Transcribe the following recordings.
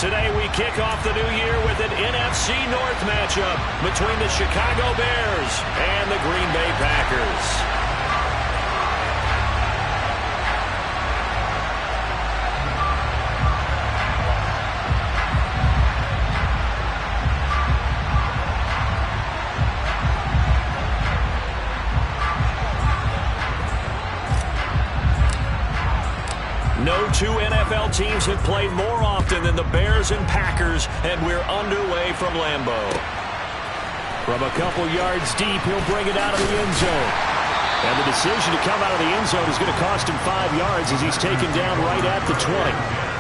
Today we kick off the new year with an NFC North matchup between the Chicago Bears and the Green Bay Packers. No two NFL teams have played more often than the Bears and Packers, and we're underway from Lambeau. From a couple yards deep, he'll bring it out of the end zone. And the decision to come out of the end zone is going to cost him 5 yards as he's taken down right at the 20.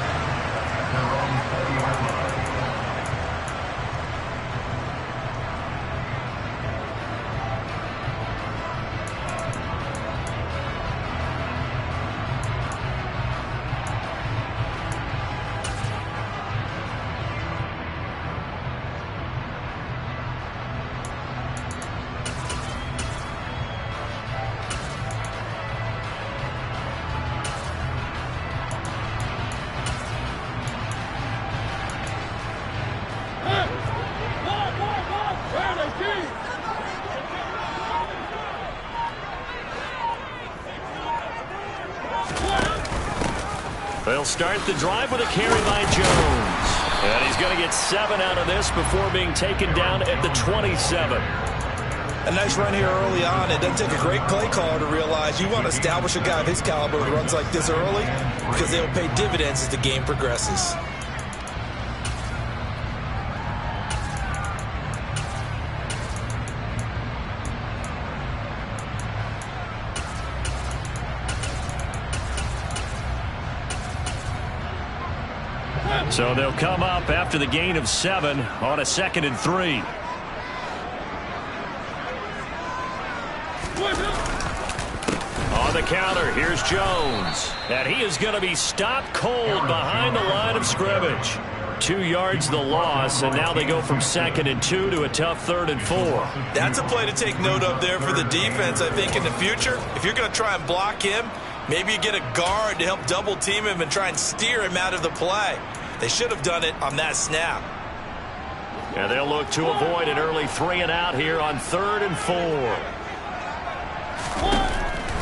They'll start the drive with a carry by Jones. And he's going to get 7 out of this before being taken down at the 27. A nice run here early on. It doesn't take a great play caller to realize you want to establish a guy of his caliber who runs like this early because they'll pay dividends as the game progresses. So they'll come up after the gain of 7 on a 2nd and 3. On the counter, here's Jones. And he is going to be stopped cold behind the line of scrimmage. 2 yards the loss, and now they go from 2nd and 2 to a tough 3rd and 4. That's a play to take note of there for the defense, I think, in the future. If you're going to try and block him, maybe you get a guard to help double team him and try and steer him out of the play. They should have done it on that snap. And they'll look to avoid an early 3 and out here on 3rd and 4.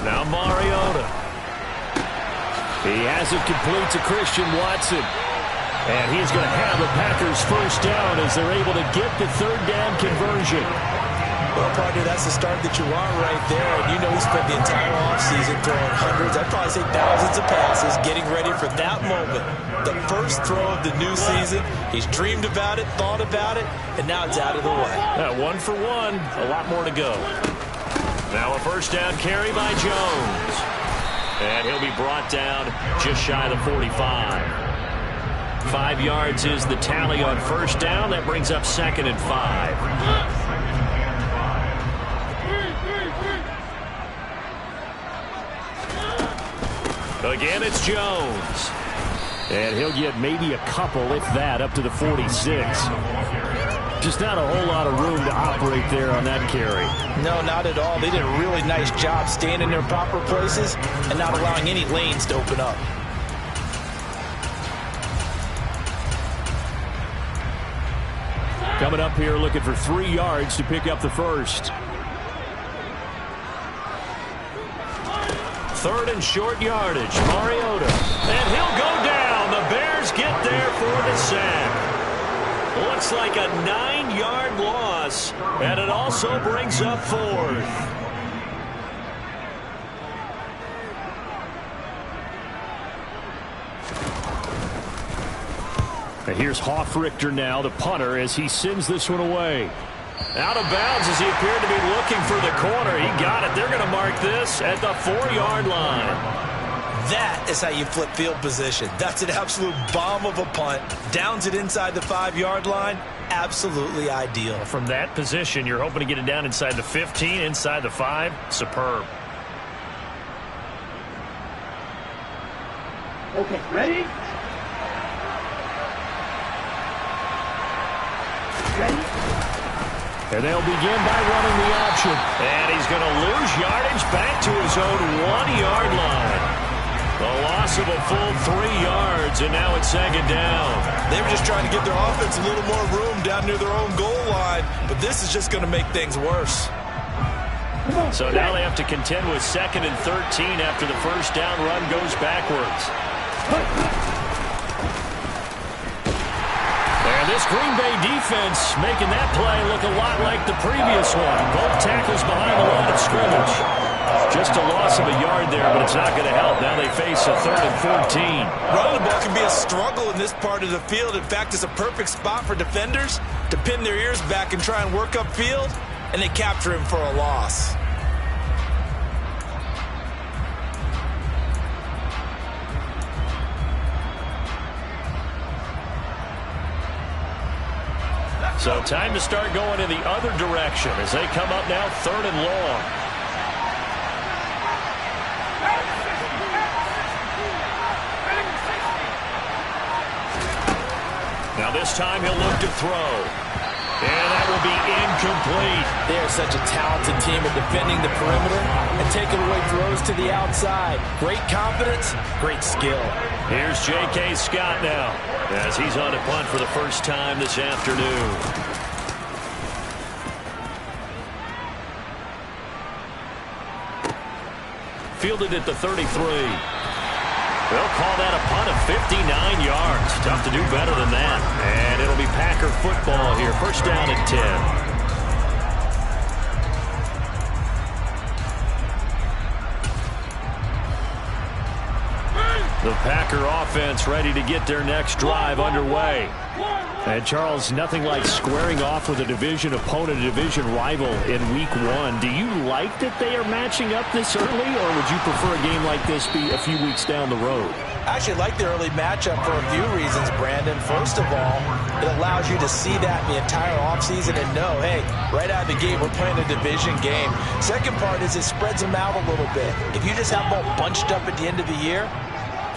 Now Mariota. He has it complete to Christian Watson. And he's going to have the Packers first down as they're able to get the 3rd down conversion. Well, partner, that's the start that you want right there. And you know he spent the entire offseason throwing hundreds, I'd probably say thousands of passes, getting ready for that moment. The first throw of the new season. He's dreamed about it, thought about it, and now it's out of the way. 1 for 1, a lot more to go. Now a first down carry by Jones. And he'll be brought down just shy of the 45. 5 yards is the tally on first down. That brings up 2nd and 5. Again, it's Jones. And he'll get maybe a couple, if that, up to the 46. Just not a whole lot of room to operate there on that carry. No, not at all. They did a really nice job staying in their proper places and not allowing any lanes to open up. Coming up here looking for 3 yards to pick up the first. 3rd and short yardage. Mariota. And he'll go down. The Bears get there for the sack. Looks like a 9-yard loss. And it also brings up 4th. And here's Hofrichter now, the punter, as he sends this one away. Out of bounds as he appeared to be looking for the corner. He got it. They're going to mark this at the 4-yard line. That is how you flip field position. That's an absolute bomb of a punt. Downs it inside the 5-yard line. Absolutely ideal. From that position, you're hoping to get it down inside the 15, inside the 5. Superb. Okay, ready? Ready? And they'll begin by running the option. And he's going to lose yardage back to his own 1-yard line. The loss loss of a full 3 yards, and now it's second down. They were just trying to give their offense a little more room down near their own goal line, but this is just going to make things worse. So now they have to contend with 2nd and 13 after the first down run goes backwards. And this Green Bay defense making that play look a lot like the previous one. Both tackles behind the line of scrimmage. Just a loss of a yard there, but it's not going to help. Now they face a 3rd and 14. Running the ball can be a struggle in this part of the field. In fact, it's a perfect spot for defenders to pin their ears back and try and work upfield, and they capture him for a loss. So time to start going in the other direction as they come up now 3rd and long. Now this time he'll look to throw. And that will be incomplete. They are such a talented team at defending the perimeter and taking away throws to the outside. Great confidence, great skill. Here's J.K. Scott now as he's on a punt for the first time this afternoon. Fielded at the 33. They'll call that a punt of 59 yards. Tough to do better than that. And it'll be Packer football here. First down and 10. The Packer offense ready to get their next drive underway. And Charles, nothing like squaring off with a division opponent, a division rival in week 1. Do you like that they are matching up this early, or would you prefer a game like this be a few weeks down the road? I actually like the early matchup for a few reasons, Brandon. First of all, it allows you to see that the entire offseason and know, hey, right out of the gate, we're playing a division game. Second part is it spreads them out a little bit. If you just have them all bunched up at the end of the year,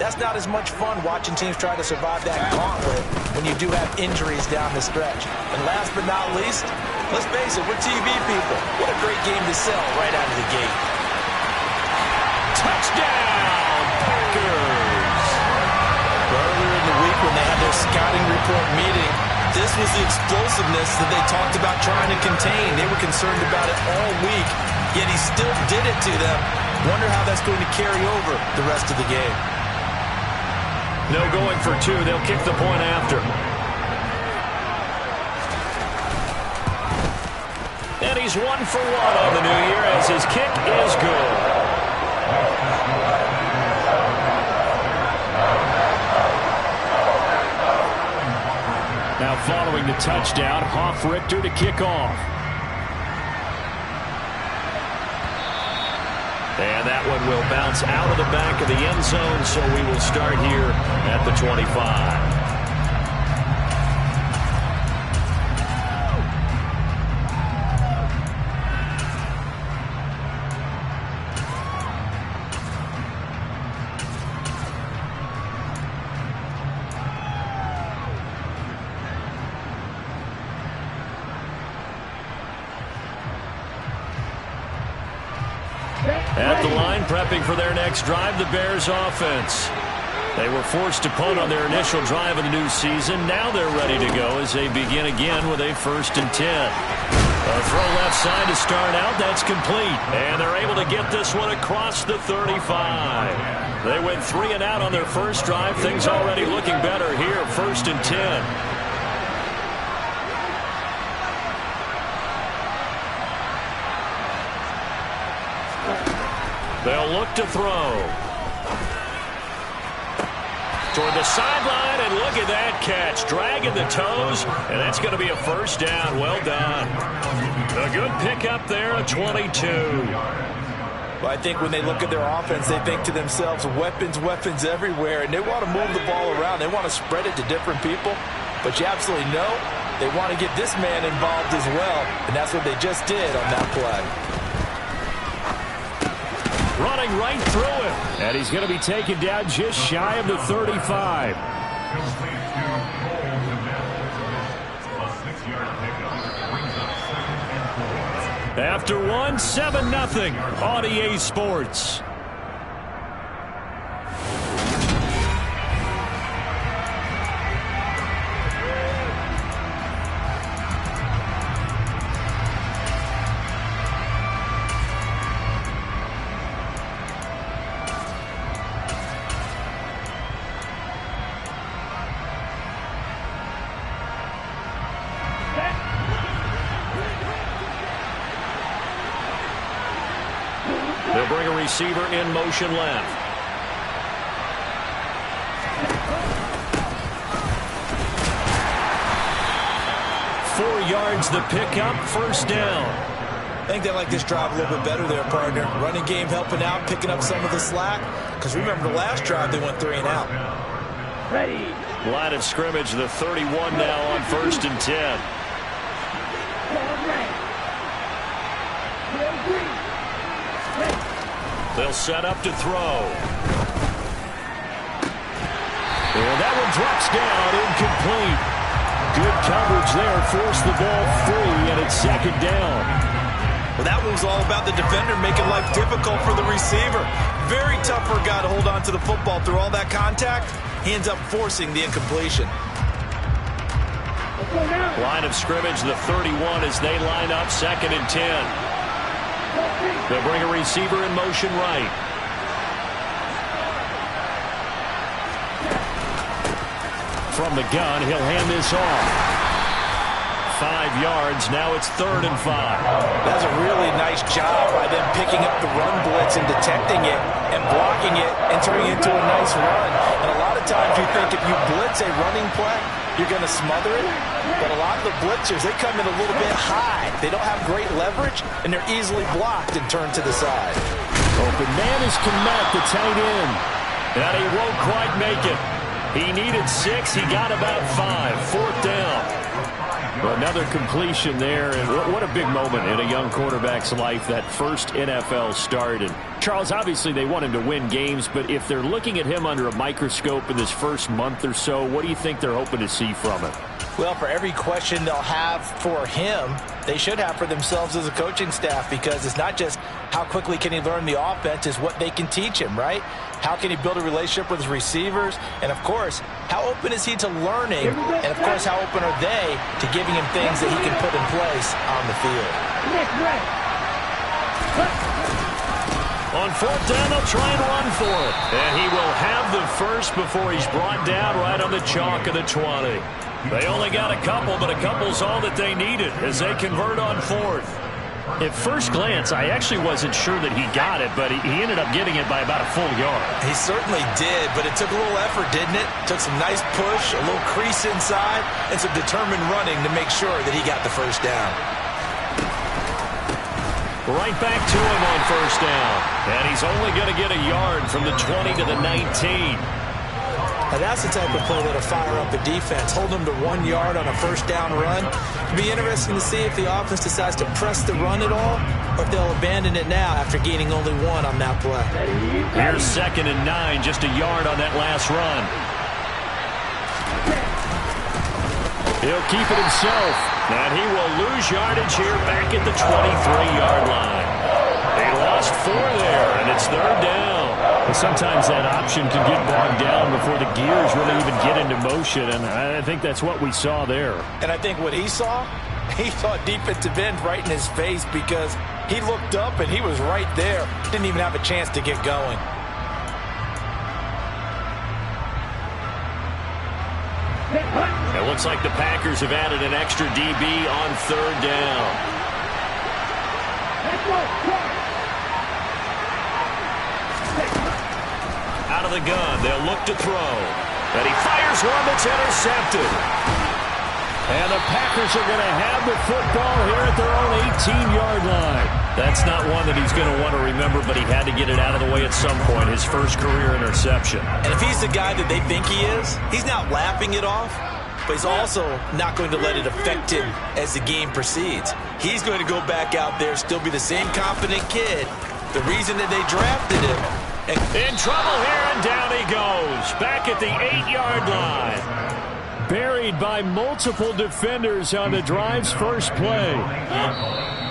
that's not as much fun watching teams try to survive that gauntlet when you do have injuries down the stretch. And last but not least, let's face it, we're TV people. What a great game to sell right out of the gate. Touchdown, Packers! Earlier in the week when they had their scouting report meeting, this was the explosiveness that they talked about trying to contain. They were concerned about it all week, yet he still did it to them. Wonder how that's going to carry over the rest of the game. No going for 2. They'll kick the point after. And he's 1 for 1 on the new year as his kick is good. Now following the touchdown, Hofrichter to kick off. And that one will bounce out of the back of the end zone, so we will start here at the 25. At the line, prepping for their next drive, the Bears offense. They were forced to punt on their initial drive of the new season. Now they're ready to go as they begin again with a 1st and 10. A throw left side to start out. That's complete. And they're able to get this one across the 35. They went 3 and out on their first drive. Things already looking better here. 1st and 10. They'll look to throw. Toward the sideline, and look at that catch. Dragging the toes, and that's going to be a first down. Well done. A good pickup there, a 22. Well, I think when they look at their offense, they think to themselves, weapons, weapons everywhere, and they want to move the ball around. They want to spread it to different people, but you absolutely know they want to get this man involved as well, and that's what they just did on that play. Running right through him. And he's going to be taken down just shy of the 35. After one, 7-0 on EA Sports. bring a receiver in motion left. Yards the pickup, first down. I think they like this drive a little bit better there, partner. Running game helping out, picking up some of the slack. Because remember the last drive they went 3 and out. Ready. Line of scrimmage, the 31 now on 1st and 10. They'll set up to throw. And that one drops down, incomplete. Good coverage there, forced the ball free, and it's 2nd down. Well, that one was all about the defender making life difficult for the receiver. Very tough for a guy to hold on to the football through all that contact. He ends up forcing the incompletion. Line of scrimmage, the 31 as they line up, 2nd and 10. They'll bring a receiver in motion right. From the gun, he'll hand this off. 5 yards, now it's 3rd and 5. That's a really nice job by them picking up the run blitz and detecting it and blocking it and turning it into a nice run. And a lot of times you think if you blitz a running play, you're going to smother it. But a lot of the blitzers, they come in a little bit high. They don't have great leverage, and they're easily blocked and turned to the side. Open man is Kmet, the tight end. And he won't quite make it. He needed 6. He got about 5. 4th down. Well, another completion there. And what a big moment in a young quarterback's life, that first NFL start. And Charles, obviously they want him to win games, but if they're looking at him under a microscope in this first month or so, what do you think they're hoping to see from him? Well, for every question they'll have for him, they should have for themselves as a coaching staff, because it's not just how quickly can he learn the offense, it's what they can teach him, right? How can he build a relationship with his receivers? And, of course, how open is he to learning? And, of course, how open are they to giving him things that he can put in place on the field? On 4th down, they'll try and run for it. And he will have the first before he's brought down right on the chalk of the 20. They only got a couple, but a couple's all that they needed as they convert on 4th. At first glance, I actually wasn't sure that he got it, but he ended up getting it by about a full yard. He certainly did, but it took a little effort, didn't it? Took some nice push, a little crease inside, and some determined running to make sure that he got the first down. Right back to him on 1st down. And he's only going to get a yard from the 20 to the 19. Now that's the type of play that'll fire up the defense. Hold them to 1 yard on a first down run. It'll be interesting to see if the offense decides to press the run at all, or if they'll abandon it now after gaining only 1 on that play. Here's 2nd and 9, just a yard on that last run. He'll keep it himself, and he will lose yardage here back at the 23-yard line. They lost 4 there, and it's 3rd down. Sometimes that option can get bogged down before the gears really even get into motion, and I think that's what we saw there. And I think what he saw defensive end right in his face, because he looked up and he was right there. Didn't even have a chance to get going. It looks like the Packers have added an extra DB on 3rd down. Out of the gun, they'll look to throw. And he fires one that's intercepted. And the Packers are going to have the football here at their own 18-yard line. That's not one that he's going to want to remember, but he had to get it out of the way at some point, his first career interception. And if he's the guy that they think he is, he's not laughing it off, but he's also not going to let it affect him as the game proceeds. He's going to go back out there, still be the same confident kid. The reason that they drafted him. In trouble here, and down he goes. Back at the 8-yard line. Buried by multiple defenders on the drive's first play.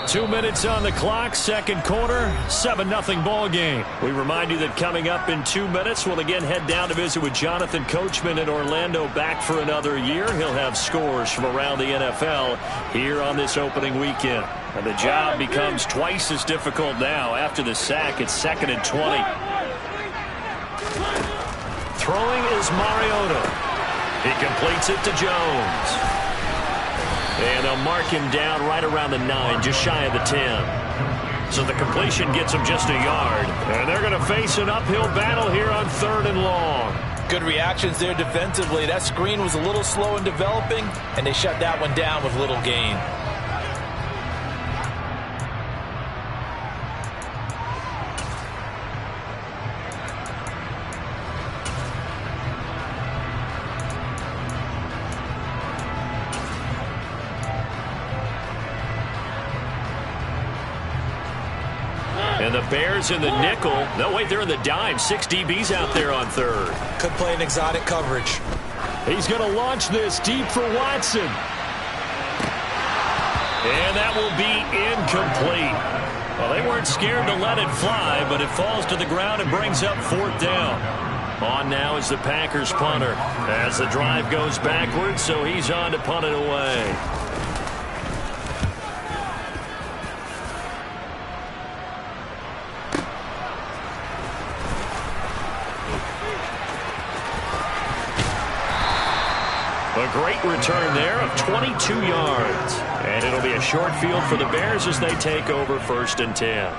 2 minutes on the clock, second quarter, 7-0 ball game. We remind you that coming up in 2 minutes, we'll again head down to visit with Jonathan Coachman in Orlando, back for another year. He'll have scores from around the NFL here on this opening weekend. And the job becomes twice as difficult now after the sack. It's 2nd and 20. Throwing is Mariota. He completes it to Jones. And they'll mark him down right around the 9, just shy of the 10. So the completion gets him just a yard. And they're going to face an uphill battle here on 3rd and long. Good reactions there defensively. That screen was a little slow in developing, and they shut that one down with little gain. And the Bears in the nickel. No, wait, they're in the dime. 6 DBs out there on 3rd. Could play an exotic coverage. He's going to launch this deep for Watson. And that will be incomplete. Well, they weren't scared to let it fly, but it falls to the ground and brings up 4th down. On now is the Packers punter as the drive goes backwards, so he's on to punt it away. A great return there of 22 yards. And it'll be a short field for the Bears as they take over 1st and 10.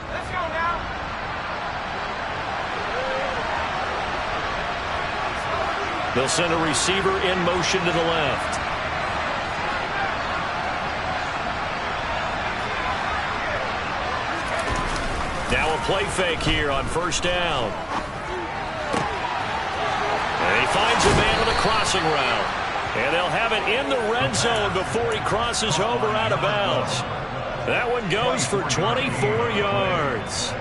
Let's go now. They'll send a receiver in motion to the left. Now a play fake here on 1st down. And he finds a man with a crossing route. And they'll have it in the red zone before he crosses over out of bounds. That one goes for 24 yards.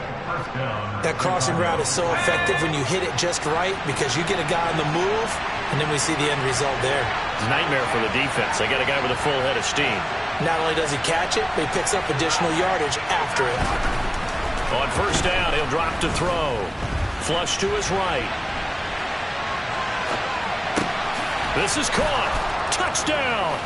That crossing route is so effective when you hit it just right because you get a guy on the move, and then we see the end result there. It's a nightmare for the defense. They got a guy with a full head of steam. Not only does he catch it, but he picks up additional yardage after it. On 1st down, he'll drop to throw. Flush to his right. This is caught. Touchdown!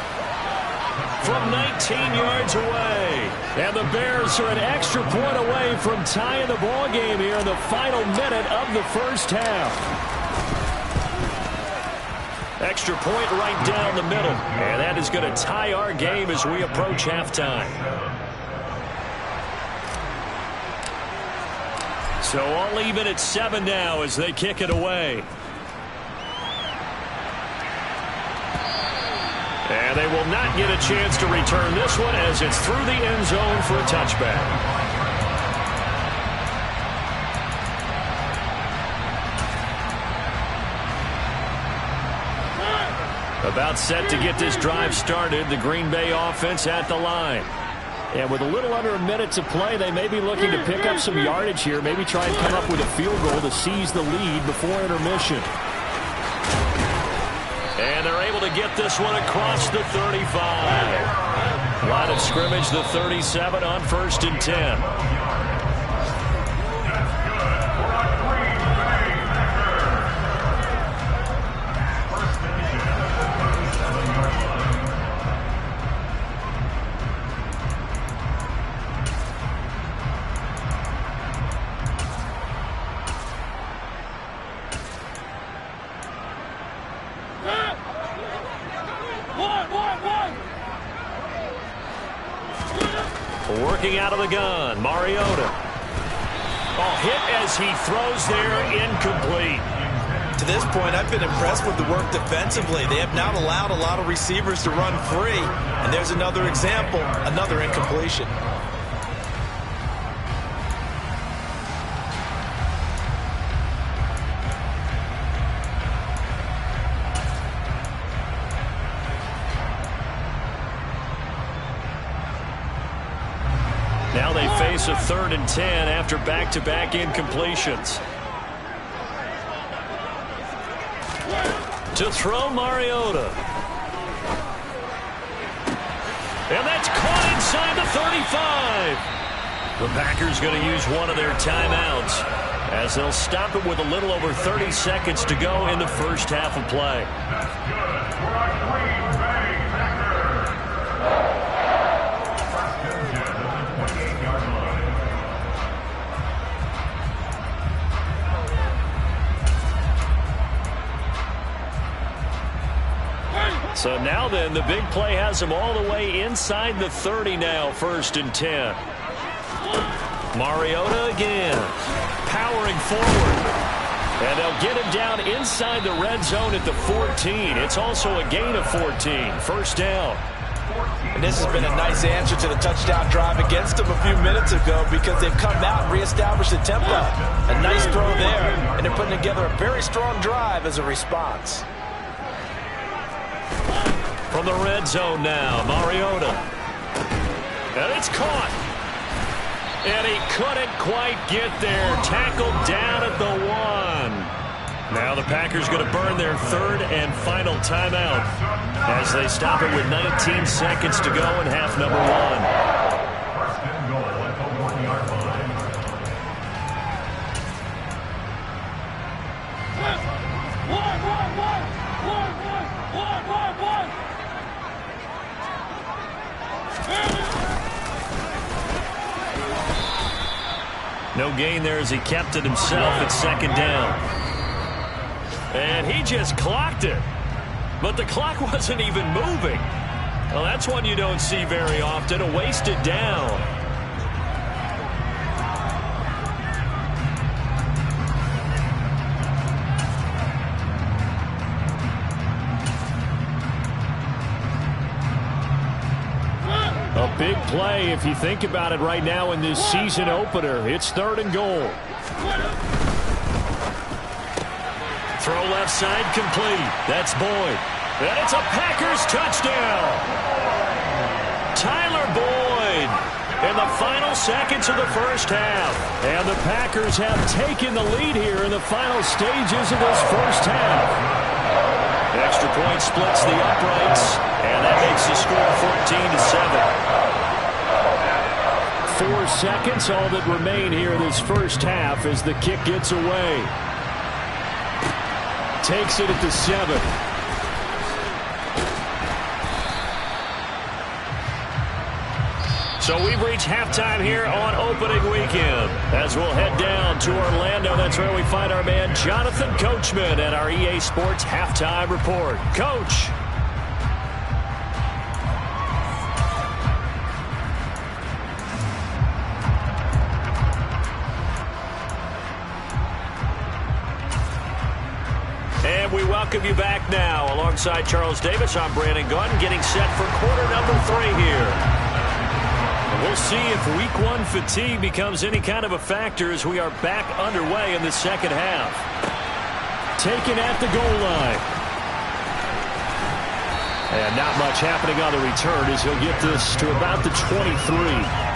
From 19 yards away. And the Bears are an extra point away from tying the ball game here in the final minute of the 1st half. Extra point right down the middle. And that is going to tie our game as we approach halftime. So all even at 7 now as they kick it away. And they will not get a chance to return this one as it's through the end zone for a touchback. About set to get this drive started, the Green Bay offense at the line. And with a little under a minute to play, they may be looking to pick up some yardage here, maybe try and come up with a field goal to seize the lead before intermission. And they're able to get this one across the 35. Line of scrimmage, the 37 on 1st and 10. Working out of the gun, Mariota. Oh, hit as he throws there, incomplete. To this point, I've been impressed with the work defensively. They have not allowed a lot of receivers to run free. And there's another example, another incompletion. Now they face a 3rd and 10 after back-to-back incompletions. To throw, Mariota. And that's caught inside the 35. The Packers going to use one of their timeouts as they'll stop it with a little over 30 seconds to go in the 1st half of play. So now then, the big play has them all the way inside the 30 now, 1st and 10. Mariota again, powering forward. And they'll get him down inside the red zone at the 14. It's also a gain of 14. 1st down. And this has been a nice answer to the touchdown drive against them a few minutes ago because they've come out and reestablished the tempo. A nice throw there, and they're putting together a very strong drive as a response. From the red zone now, Mariota. And it's caught. And he couldn't quite get there. Tackled down at the 1. Now the Packers going to burn their 3rd and final timeout as they stop it with 19 seconds to go in half number 1. No gain there as he kept it himself at 2nd down. And he just clocked it. But the clock wasn't even moving. Well, that's one you don't see very often, a wasted down. A big play if you think about it right now in this season opener. It's 3rd and goal. Throw left side complete. That's Boyd. And it's a Packers touchdown. Tyler Boyd in the final seconds of the 1st half. And the Packers have taken the lead here in the final stages of this 1st half. Extra point splits the uprights. And that makes the score 14-7. 4 seconds, all that remain here in this 1st half as the kick gets away. Takes it at the 7. So we've reached halftime here on opening weekend. As we'll head down to Orlando, that's where we find our man Jonathan Coachman at our EA Sports Halftime Report. Coach. And we welcome you back now. Alongside Charles Davis, I'm Brandon Gunn, getting set for quarter number 3 here. And we'll see if week 1 fatigue becomes any kind of a factor as we are back underway in the 2nd half. Taken at the goal line. And not much happening on the return as he'll get this to about the 23.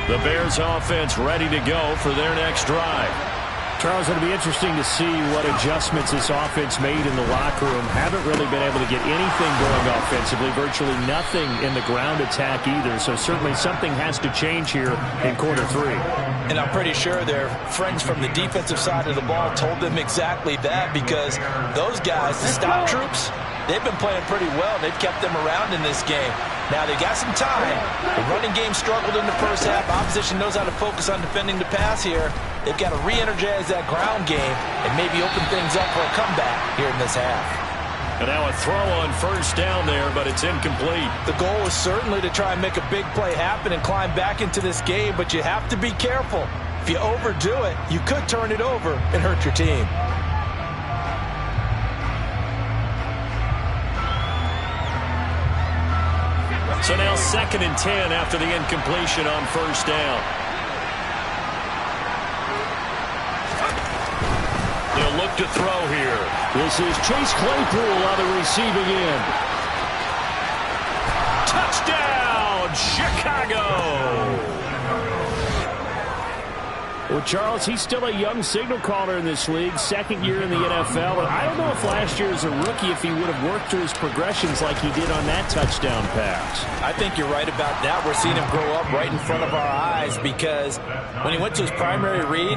The Bears offense ready to go for their next drive. Charles, it'll be interesting to see what adjustments this offense made in the locker room. Haven't really been able to get anything going offensively. Virtually nothing in the ground attack either. So certainly something has to change here in quarter 3. And I'm pretty sure their friends from the defensive side of the ball told them exactly that because those guys, the stop troops, they've been playing pretty well. They've kept them around in this game. Now, they got some time. The running game struggled in the 1st half. Opposition knows how to focus on defending the pass here. They've got to re-energize that ground game and maybe open things up for a comeback here in this half. And now a throw on 1st down there, but it's incomplete. The goal is certainly to try and make a big play happen and climb back into this game, but you have to be careful. If you overdo it, you could turn it over and hurt your team. So now 2nd and 10 after the incompletion on 1st down. He'll look to throw here. This is Chase Claypool on the receiving end. Touchdown, Chicago! Well, Charles, he's still a young signal caller in this league, 2nd year in the NFL. And I don't know if last year as a rookie if he would have worked through his progressions like he did on that touchdown pass. I think you're right about that. We're seeing him grow up right in front of our eyes because when he went to his primary read,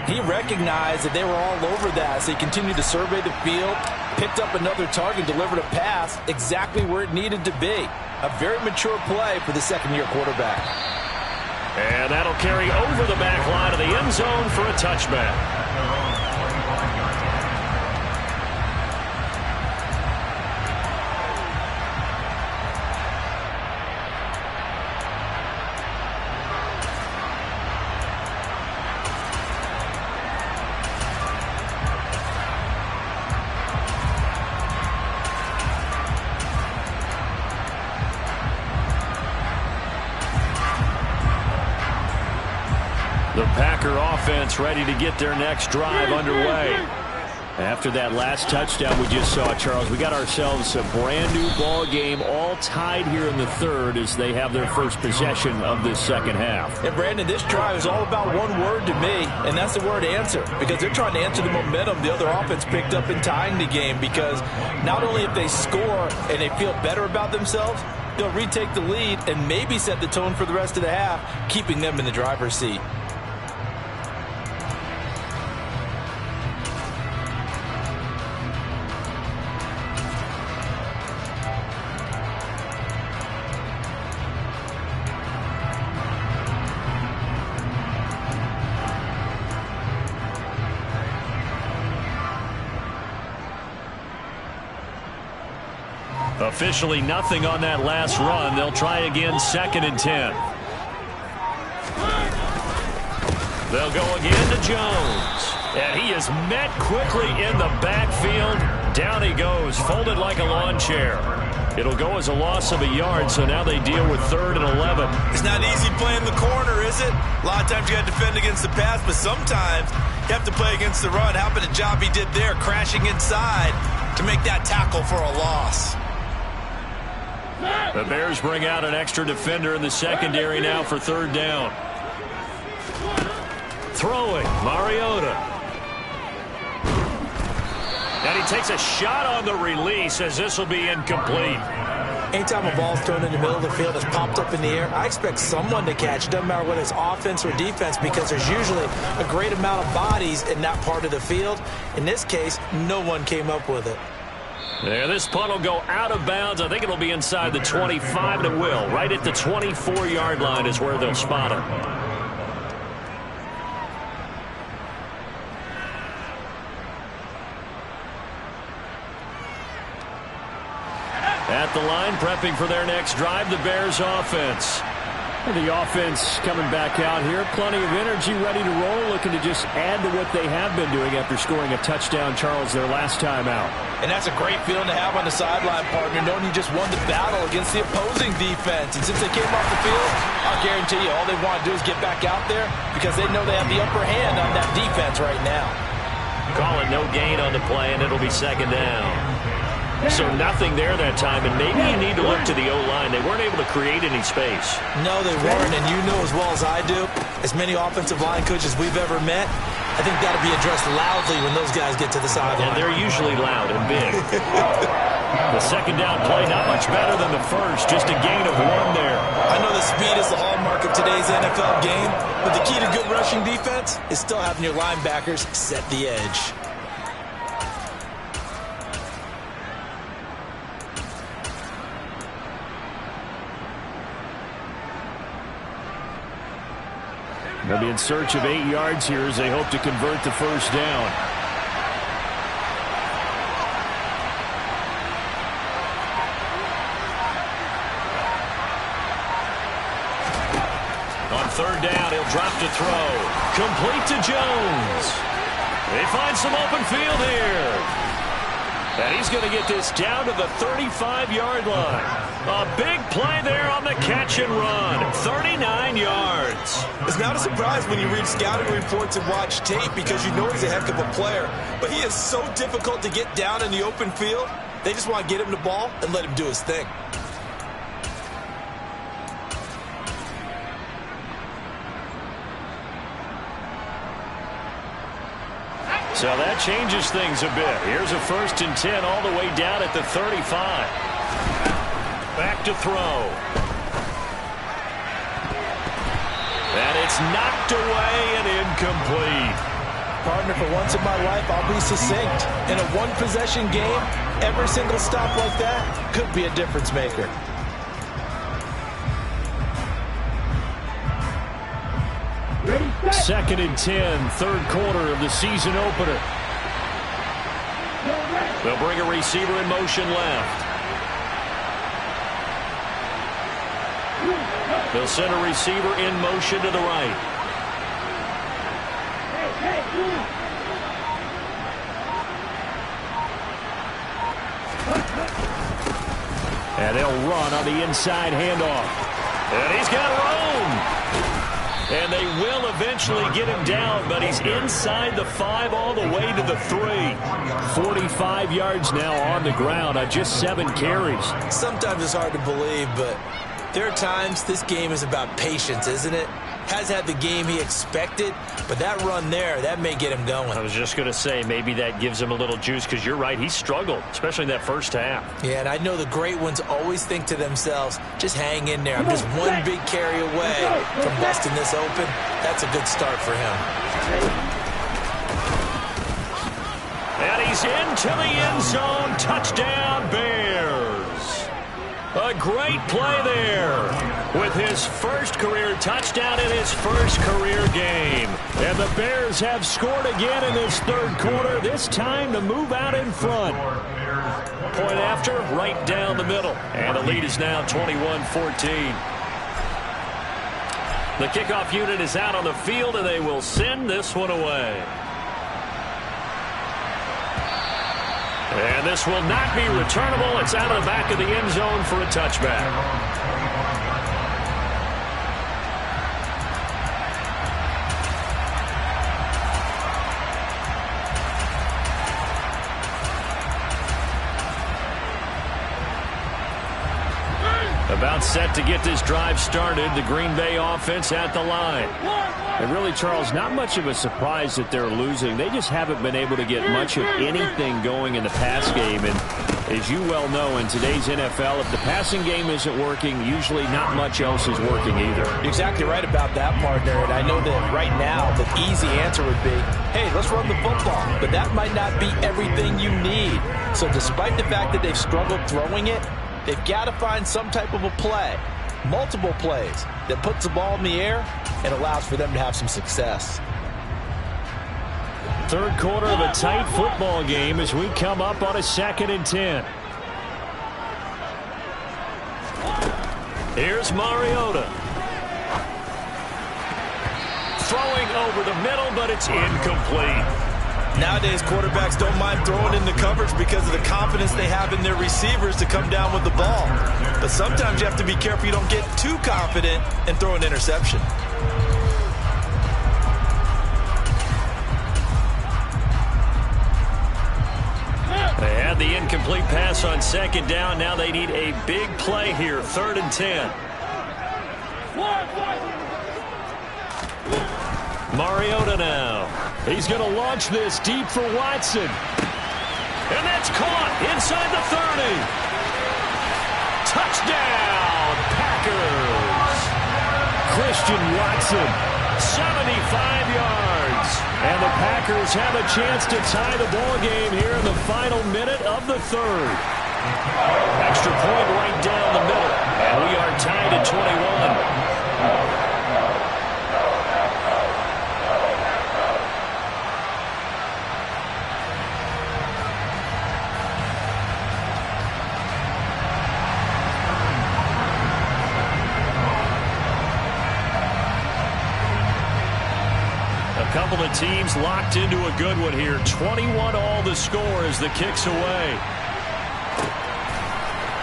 he recognized that they were all over that. So he continued to survey the field, picked up another target, delivered a pass exactly where it needed to be. A very mature play for the 2nd-year quarterback. And that'll carry over the back line of the end zone for a touchback. Packer offense ready to get their next drive underway. After that last touchdown we just saw, Charles, we got ourselves a brand new ball game, all tied here in the third as they have their first possession of this second half. And Brandon, this drive is all about one word to me, and that's the word answer, because they're trying to answer the momentum the other offense picked up in tying the game, because not only if they score and they feel better about themselves, they'll retake the lead and maybe set the tone for the rest of the half, keeping them in the driver's seat. Officially nothing on that last run. They'll try again, 2nd and 10. They'll go again to Jones. And he is met quickly in the backfield. Down he goes, folded like a lawn chair. It'll go as a loss of a yard, so now they deal with 3rd and 11. It's not easy playing the corner, is it? A lot of times you got to defend against the pass, but sometimes you have to play against the run. How about the job he did there, crashing inside to make that tackle for a loss? The Bears bring out an extra defender in the secondary now for 3rd down. Throwing, Mariota. And he takes a shot on the release as this will be incomplete. Anytime a ball's thrown in the middle of the field, it's popped up in the air, I expect someone to catch it. Doesn't matter whether it's offense or defense, because there's usually a great amount of bodies in that part of the field. In this case, no one came up with it. Yeah, this punt will go out of bounds. I think it'll be inside the 25, and it will. Right at the 24-yard line is where they'll spot it. At the line, prepping for their next drive, the Bears offense. The offense coming back out here. Plenty of energy, ready to roll, looking to just add to what they have been doing after scoring a touchdown, Charles, their last time out. And that's a great feeling to have on the sideline, partner, knowing you just won the battle against the opposing defense. And since they came off the field, I'll guarantee you all they want to do is get back out there because they know they have the upper hand on that defense right now. Call it no gain on the play, and it'll be 2nd down. So nothing there that time, and maybe you need to look to the O-line. They weren't able to create any space. No, they weren't, and you know as well as I do, as many offensive line coaches we've ever met, I think that'll be addressed loudly when those guys get to the sideline. And they're usually loud and big. The 2nd down play, not much better than the first, just a gain of 1 there. I know the speed is the hallmark of today's NFL game, but the key to good rushing defense is still having your linebackers set the edge. They'll be in search of 8 yards here as they hope to convert the 1st down. On 3rd down, he'll drop to throw. Complete to Jones. They find some open field here. And he's going to get this down to the 35-yard line. A big play there on the catch and run. 39 yards. It's not a surprise when you read scouting reports and watch tape because you know he's a heck of a player. But he is so difficult to get down in the open field. They just want to get him the ball and let him do his thing. So that changes things a bit. Here's a 1st and 10 all the way down at the 35. Back to throw. And it's knocked away and incomplete. Partner, for once in my life, I'll be succinct. In a one-possession game, every single stop like that could be a difference maker. Second and 10, 3rd quarter of the season opener. They'll bring a receiver in motion left. They'll send a receiver in motion to the right. And they'll run on the inside handoff. And he's got room. And they will eventually get him down, but he's inside the 5 all the way to the 3. 45 yards now on the ground on just 7 carries. Sometimes it's hard to believe, but there are times this game is about patience, isn't it? Has had the game he expected, but that run there, that may get him going. I was just going to say, maybe that gives him a little juice, because you're right, he struggled, especially in that first half. Yeah, and I know the great ones always think to themselves, just hang in there. I'm just one big carry away from busting this open. That's a good start for him. And he's into the end zone. Touchdown, Bears. A great play there with his first career touchdown in his first career game. And the Bears have scored again in this third quarter, this time to move out in front. Point after, right down the middle. And the lead is now 21-14. The kickoff unit is out on the field, and they will send this one away. And this will not be returnable. It's out of the back of the end zone for a touchback. About set to get this drive started. The Green Bay offense at the line. And really, Charles, not much of a surprise that they're losing. They just haven't been able to get much of anything going in the pass game. And as you well know, in today's NFL, if the passing game isn't working, usually not much else is working either. You're exactly right about that, partner. And I know that right now the easy answer would be, hey, let's run the football. But that might not be everything you need. So despite the fact that they've struggled throwing it, they've got to find some type of a play, multiple plays, that puts the ball in the air and allows for them to have some success. Third quarter of a tight football game as we come up on a 2nd and 10. Here's Mariota. Throwing over the middle, but it's incomplete. Nowadays, quarterbacks don't mind throwing in the coverage because of the confidence they have in their receivers to come down with the ball. But sometimes you have to be careful you don't get too confident and throw an interception. They had the incomplete pass on 2nd down. Now they need a big play here, 3rd and 10. Mariota now. He's going to launch this deep for Watson. And that's caught inside the 30. Touchdown, Packers. Christian Watson. 75 yards. And the Packers have a chance to tie the ball game here in the final minute of the 3rd. Extra point right down the middle. And we are tied at 21. A couple of teams locked into a good one here. 21 all the score as the kick's away.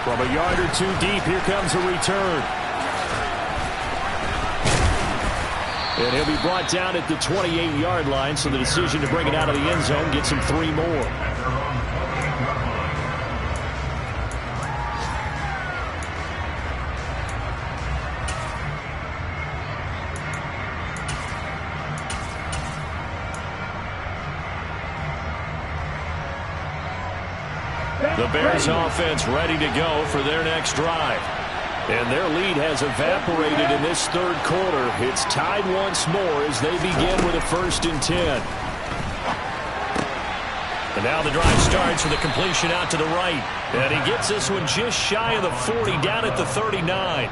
From a yard or two deep, here comes a return. And he'll be brought down at the 28-yard line, so the decision to bring it out of the end zone gets him 3 more. The Bears offense ready to go for their next drive. And their lead has evaporated in this third quarter. It's tied once more as they begin with a 1st and 10. And now the drive starts with a completion out to the right. And he gets this one just shy of the 40, down at the 39.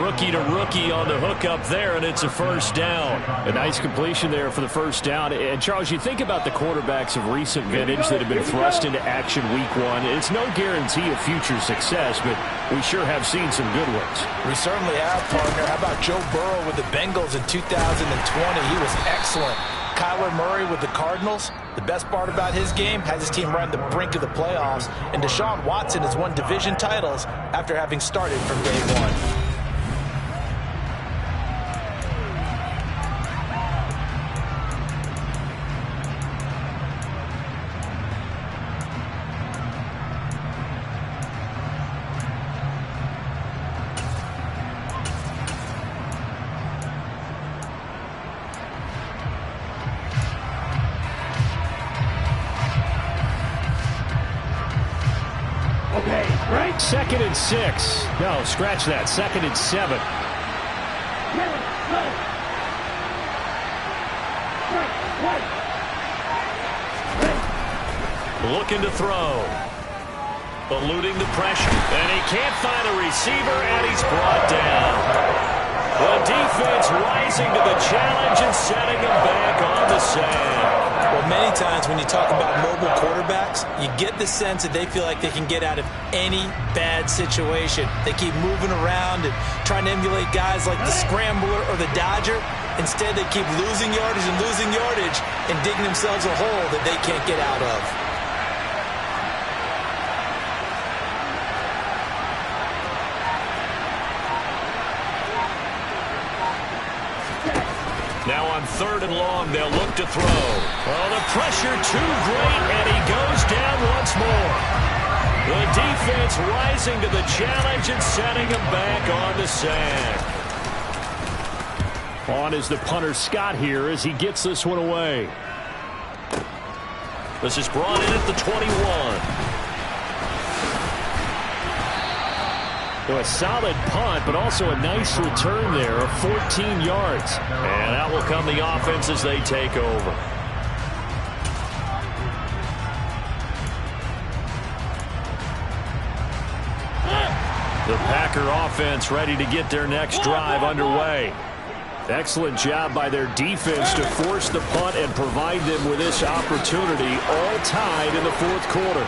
Rookie to rookie on the hook up there, and it's a 1st down. A nice completion there for the 1st down. And, Charles, you think about the quarterbacks of recent vintage that have been thrust into action week 1. It's no guarantee of future success, but we sure have seen some good ones. We certainly have, partner. How about Joe Burrow with the Bengals in 2020? He was excellent. Kyler Murray with the Cardinals. The best part about his game has his team right on the brink of the playoffs. And Deshaun Watson has won division titles after having started from day 1. 2nd and 6. No, scratch that. 2nd and 7. Looking to throw. Eluding the pressure. And he can't find a receiver, and he's brought down. The defense rising to the challenge and setting him back on the sand. Well, many times when you talk about mobile quarterbacks, you get the sense that they feel like they can get out of any bad situation. They keep moving around and trying to emulate guys like the Scrambler or the Dodger. Instead, they keep losing yardage and digging themselves a hole that they can't get out of. Now on 3rd and long, they'll look to throw. Oh, the pressure too great, and he goes down once more. The defense rising to the challenge and setting him back on the sand. On is the punter Scott here as he gets this one away. This is brought in at the 21. So a solid punt, but also a nice return there of 14 yards. And out will come the offense as they take over. The Packer offense ready to get their next drive underway. Excellent job by their defense to force the punt and provide them with this opportunity, all tied in the 4th quarter.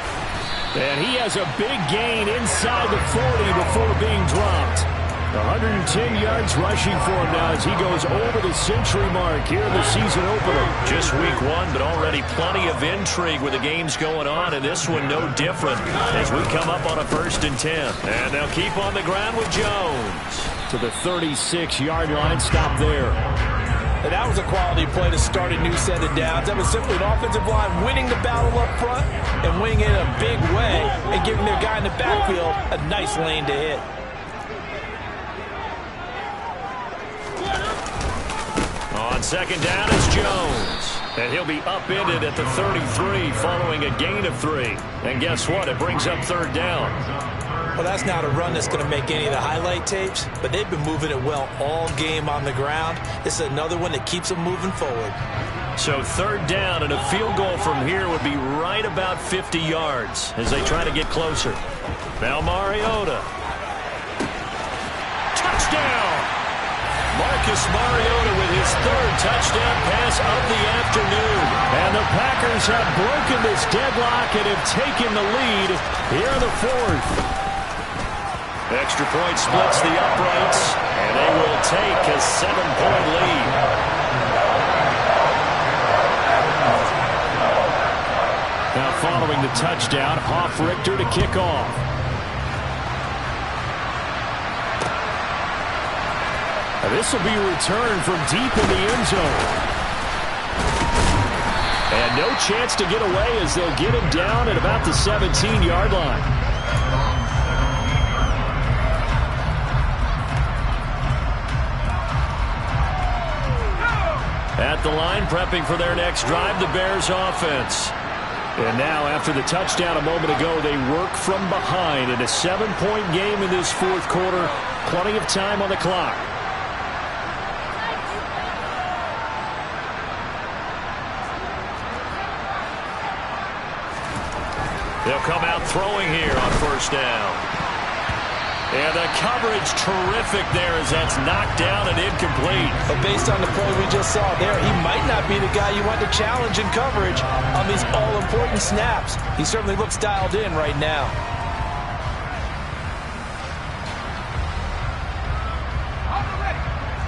And he has a big gain inside the 40 before being dropped. 110 yards rushing for him now as he goes over the century mark here in the season opener. Just week 1, but already plenty of intrigue with the games going on, and this one no different as we come up on a 1st and 10. And they'll keep on the ground with Jones. To the 36-yard line, stop there. And that was a quality play to start a new set of downs. That was simply an offensive line winning the battle up front and winning it in a big way and giving their guy in the backfield a nice lane to hit. On 2nd down is Jones. And he'll be upended at the 33 following a gain of 3. And guess what? It brings up 3rd down. Well, that's not a run that's going to make any of the highlight tapes, but they've been moving it well all game on the ground. This is another one that keeps them moving forward. So 3rd down, and a field goal from here would be right about 50 yards as they try to get closer. Now Mariota. Touchdown! Marcus Mariota with his 3rd touchdown pass of the afternoon. And the Packers have broken this deadlock and have taken the lead here in the 4th. Extra point splits the uprights, and they will take a 7-point lead. Now following the touchdown, Hoff-Richter to kick off. Now this will be returned from deep in the end zone. And no chance to get away as they'll get him down at about the 17-yard line. At the line, prepping for their next drive, the Bears offense. And now, after the touchdown a moment ago, they work from behind in a 7-point game in this 4th quarter. Plenty of time on the clock. They'll come out throwing here on 1st down. And the coverage terrific there as that's knocked down and incomplete. But based on the play we just saw there, he might not be the guy you want to challenge in coverage on these all-important snaps. He certainly looks dialed in right now.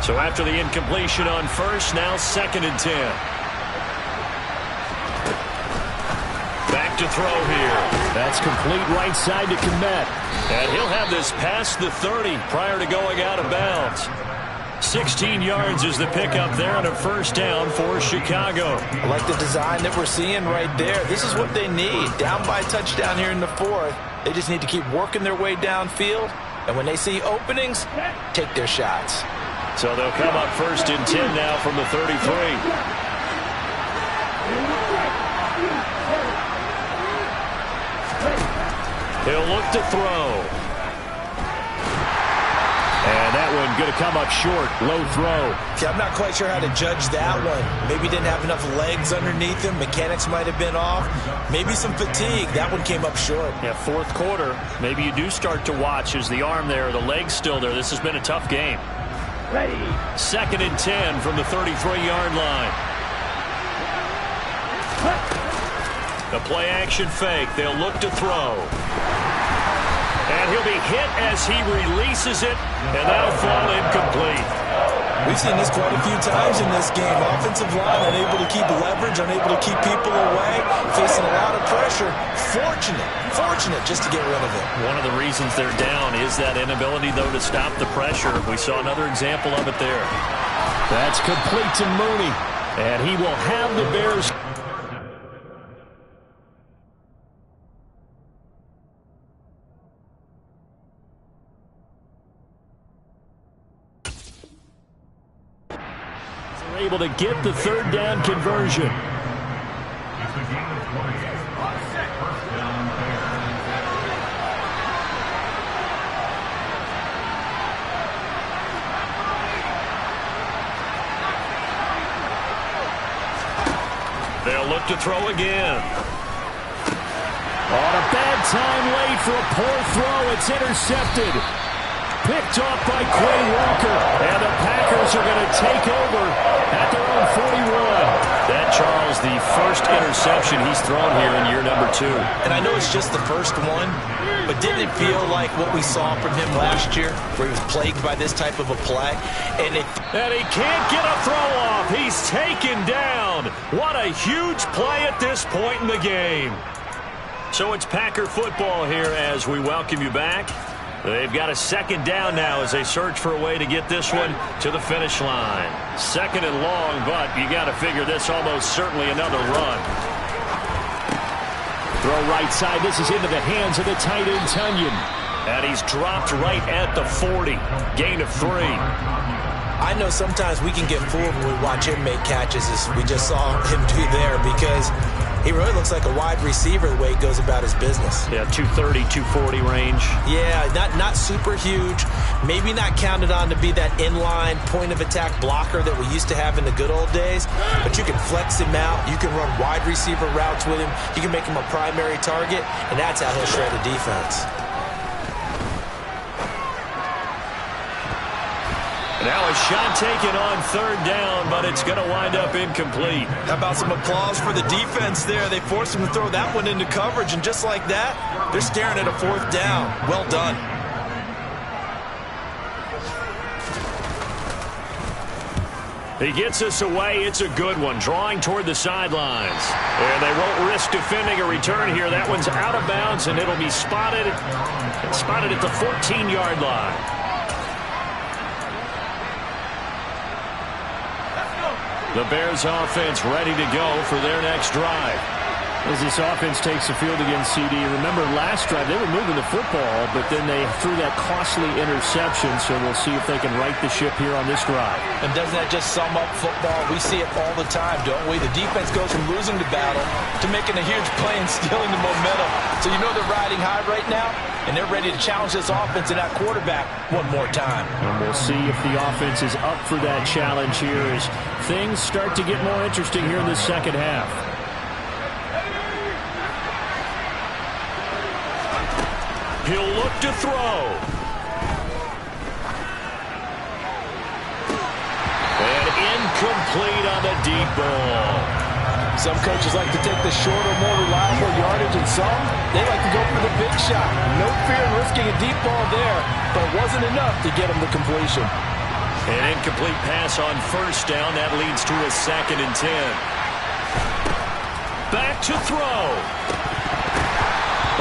So after the incompletion on 1st, now 2nd and 10. Back to throw here. That's complete right side to Kmet. And he'll have this past the 30 prior to going out of bounds. 16 yards is the pickup there on a 1st down for Chicago. I like the design that we're seeing right there. This is what they need. Down by a touchdown here in the 4th. They just need to keep working their way downfield. And when they see openings, take their shots. So they'll come up 1st and 10 now from the 33. He'll look to throw. going to come up short. Low throw. See, I'm not quite sure how to judge that one. Maybe didn't have enough legs underneath him. Mechanics might have been off. Maybe some fatigue. That one came up short. Yeah, fourth quarter. Maybe you do start to watch. Is the arm there, the leg's still there? This has been a tough game. Ready. 2nd and 10 from the 33-yard line. The play-action fake. They'll look to throw. And he'll be hit as he releases it, and that'll fall incomplete. We've seen this quite a few times in this game. Offensive line unable to keep leverage, unable to keep people away, facing a lot of pressure. Fortunate just to get rid of it. One of the reasons they're down is that inability, though, to stop the pressure. We saw another example of it there. That's complete to Mooney, and he will have the Bears. Able to get the 3rd down conversion. They'll look to throw again. On a bad time late for a poor throw. It's intercepted. Picked off by Quay Walker. And the Packers are going to take over at their own 41. That, Charles, the first interception he's thrown here in year number 2. And I know it's just the first one, but didn't it feel like what we saw from him last year, where he was plagued by this type of a play? And he can't get a throw off. He's taken down. What a huge play at this point in the game. So it's Packer football here as we welcome you back. They've got a 2nd down now as they search for a way to get this one to the finish line. 2nd and long, but you got to figure this almost certainly another run. Throw right side. This is into the hands of the tight end, Tunyon. And he's dropped right at the 40. Gain of 3. I know sometimes we can get fooled when we watch him make catches, as we just saw him do there, because he really looks like a wide receiver the way he goes about his business. Yeah, 230, 240 range. Yeah, not super huge. Maybe not counted on to be that inline point-of-attack blocker that we used to have in the good old days. But you can flex him out. You can run wide receiver routes with him. You can make him a primary target, and that's how he'll shred a defense. Now a shot taken on 3rd down, but it's going to wind up incomplete. How about some applause for the defense there? They forced him to throw that one into coverage, and just like that, they're staring at a 4th down. Well done. He gets us away. It's a good one. Drawing toward the sidelines. And they won't risk defending a return here. That one's out of bounds, and it'll be spotted at the 14-yard line. The Bears offense ready to go for their next drive. As this offense takes the field against CD, remember last drive they were moving the football, but then they threw that costly interception, so we'll see if they can right the ship here on this drive. And doesn't that just sum up football? We see it all the time, don't we? The defense goes from losing the battle to making a huge play and stealing the momentum. So you know they're riding high right now, and they're ready to challenge this offense and that quarterback one more time. And we'll see if the offense is up for that challenge here as things start to get more interesting here in the 2nd half. He'll look to throw. And incomplete on the deep ball. Some coaches like to take the shorter, more reliable yardage, and some, they like to go for the big shot. No fear in risking a deep ball there, but it wasn't enough to get him the completion. An incomplete pass on 1st down. That leads to a 2nd and 10. Back to throw.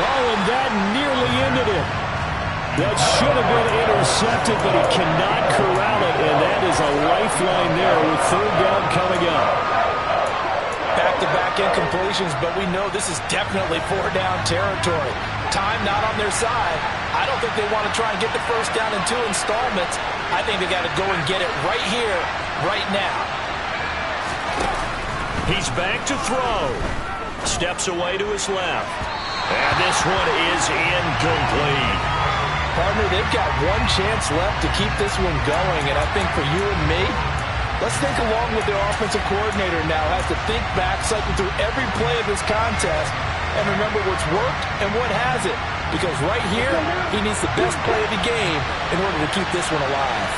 Oh, and that nearly ended it. That should have been intercepted, but he cannot corral it, and that is a lifeline there with 3rd down coming up. Back-to-back incompletions, but we know this is definitely 4-down territory. Time not on their side. I don't think they want to try and get the 1st down in 2 installments. I think they got to go and get it right here, right now. He's back to throw. Steps away to his left. And this one is incomplete. Partner, they've got one chance left to keep this one going, and I think for you and me, let's think along with their offensive coordinator now. Has to think back, cycle through every play of this contest, and remember what's worked and what hasn't. Because right here, he needs the best play of the game in order to keep this one alive.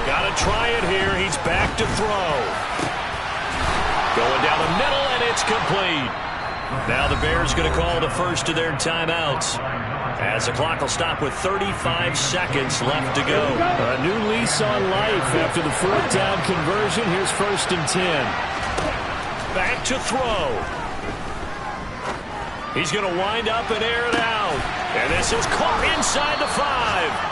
Got to try it here. He's back to throw. Going down the middle, and it's complete. Now the Bears going to call the first of their timeouts, as the clock will stop with 35 seconds left to go. A new lease on life after the fourth down conversion. Here's 1st and 10. Back to throw. He's going to wind up and air it out. And this is caught inside the 5.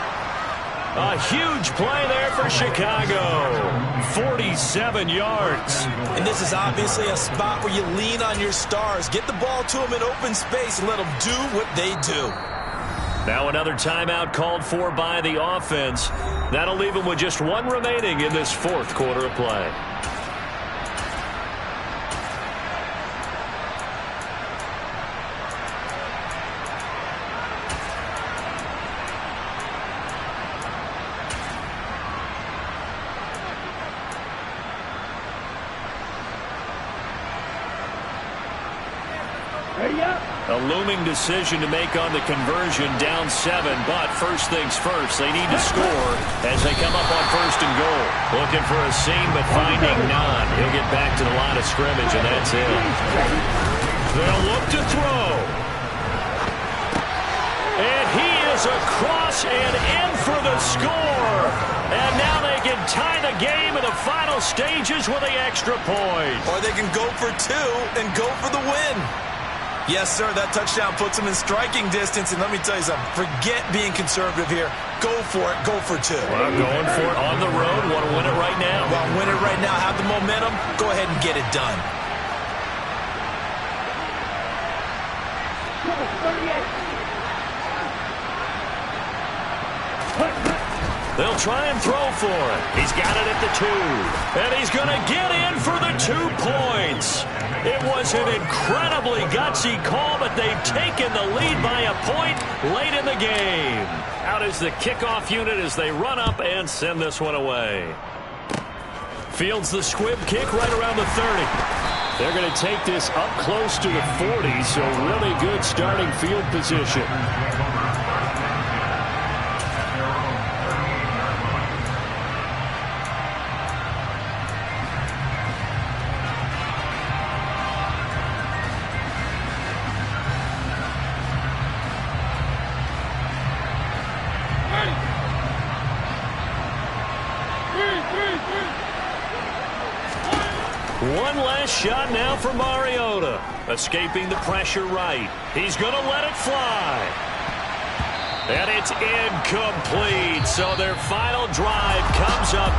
A huge play there for Chicago. 47 yards. And this is obviously a spot where you lean on your stars. Get the ball to them in open space and let them do what they do. Now another timeout called for by the offense. That'll leave them with just one remaining in this fourth quarter of play. A looming decision to make on the conversion, down 7, but first things first, they need to score as they come up on 1st and goal. Looking for a seam, but finding none. He'll get back to the line of scrimmage, and that's it. They'll look to throw. And he is across and in for the score. And now they can tie the game in the final stages with the extra point. Or they can go for 2 and go for the win. Yes, sir, that touchdown puts them in striking distance. And let me tell you something, forget being conservative here. Go for it. Go for 2. Well, going for it on the road. Want to win it right now? Well, win it right now. Have the momentum. Go ahead and get it done. They'll try and throw for it. He's got it at the 2. And he's going to get in for the 2 points. It was an incredibly gutsy call, but they've taken the lead by a point late in the game. Out is the kickoff unit as they run up and send this one away. Fields the squib kick right around the 30. They're going to take this up close to the 40, so really good starting field position. One last shot now for Mariota. Escaping the pressure right. He's going to let it fly. And it's incomplete. So their final drive comes up